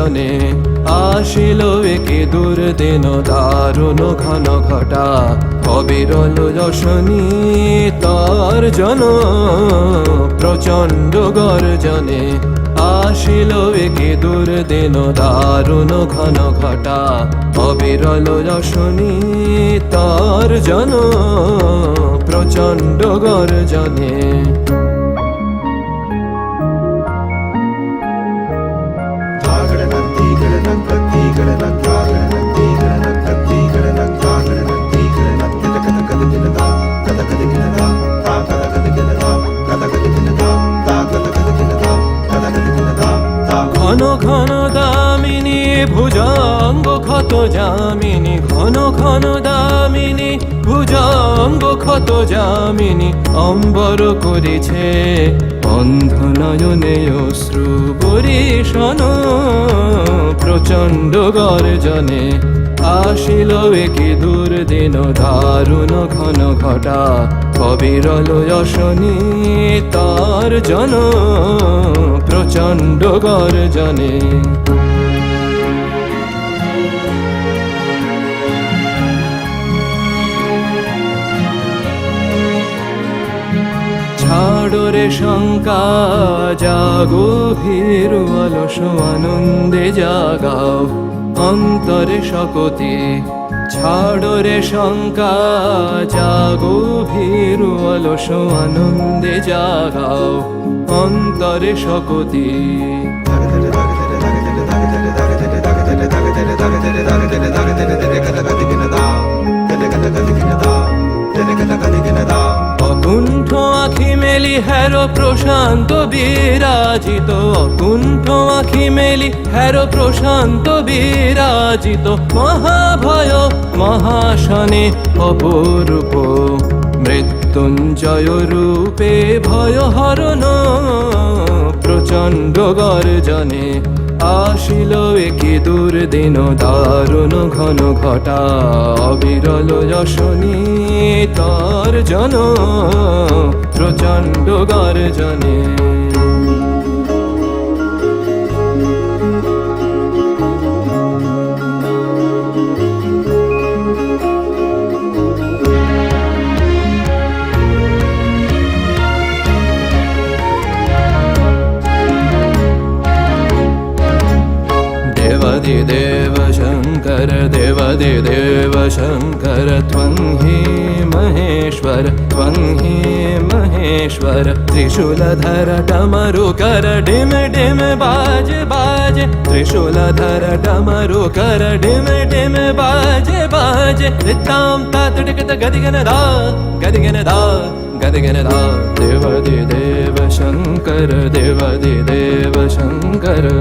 গর্জনে আসিল একে দুর্দিন দারুণ ঘন ঘটা অবিরল যশনী তর্জন প্রচণ্ড গর্জনে আসিল একে দুর্দিন দারুণ ঘন ঘটা অবিরল যশনী তর্জন প্রচণ্ড গর্জনে ঘন ঘন দামিনী ভুজঙ্গ ক্ষত যামিনী ঘন ঘন দামিনী ভুজঙ্গ ক্ষত যামিনী অম্বর করেছে অন্ধ নয়নে অশ্রু বরিশন প্রচণ্ড গর্জনে আসিল একে দুর্দিন দারুণ ঘন ঘটা অবিরল যশনী তর্জন প্রচণ্ড গর্জনে ছাড়ো রে শঙ্কা জাগো ভীরু অলস আনন্দে জাগাও অন্তরে শকতি ছাড়ো রে শঙ্কা জাগো ভীরু অলস আনন্দে জাগাও অন্তরে শকতি অকুণ্ঠ আখি মেলি হেরো প্রশান্ত বিরাজিত অকুণ্ঠ আখি মেলি হেরো প্রশান্ত বিরাজিত মহাভয় মহাশনে অপরূপ মৃত্যুঞ্জয় রূপে ভয় হরণ প্রচণ্ড গর্জনে আসিল একে দুর্দিন দারুণ ঘন ঘটা অবিরল যশনী তর্জন প্রচণ্ড গর্জনে देव शंकर देवादिदेव शंकर त्वं हि महेश्वर त्वं हि महेश्वर त्रिशूलधर डमरुकर डिम डिम बाज बाज त्रिशूलधर डमरुकर डिम डिम बाज बाज ताम तातड़कत गदिगन दा गदिगन दा गदिगन दा देवादिदेव शंकर देवादिदेव शंकर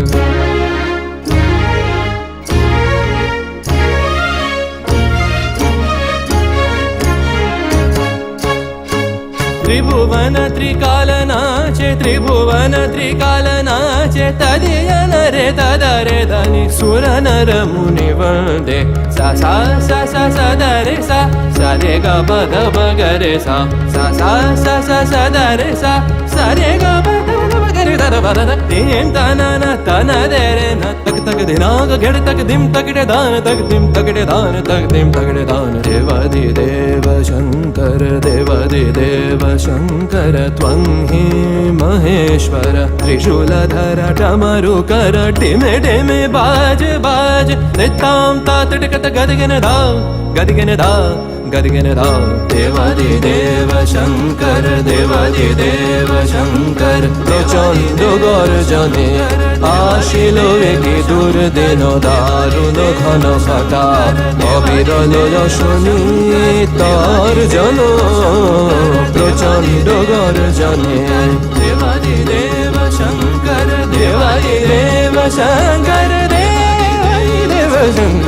त्रिभुवन त्रिकालनाचे त्रिभुवन त्रिकालनाचे तदियन रे तदरे धनि सुर नर मुनि वन्दे सा सा सा सा सा द रे सा सा रे ग प ध प ग रे सा सा सा सा सा सा द रे सा सा रे ग प ध प ग रे ध प ध तीन तन न तन दे रे न तक तक दिनाग घेड़ तक दिम तकड़े दान तक दिम तकड़े दान तक दिम तकड़े दान देवादिदेव शंकर देवादिदेव शंकर त्वं हि महेश्वर त्रिशूलधर डमरुकर डिमे डिमे बाज बाज ताम तातड़कत गदिगन दा गदिगन दा गदिगन दा देवादिदेव शंकर देवादिदेव शंकर प्रचण्ड गर्जने আসিল একে দুর্দিন দারুণ ঘন ঘটা অবিরল যশনী তর্জন প্রচণ্ড গর্জনে দেবাদিদেব শঙ্কর দেবাদিদেব শঙ্কর দেবাদিদেব শঙ্কর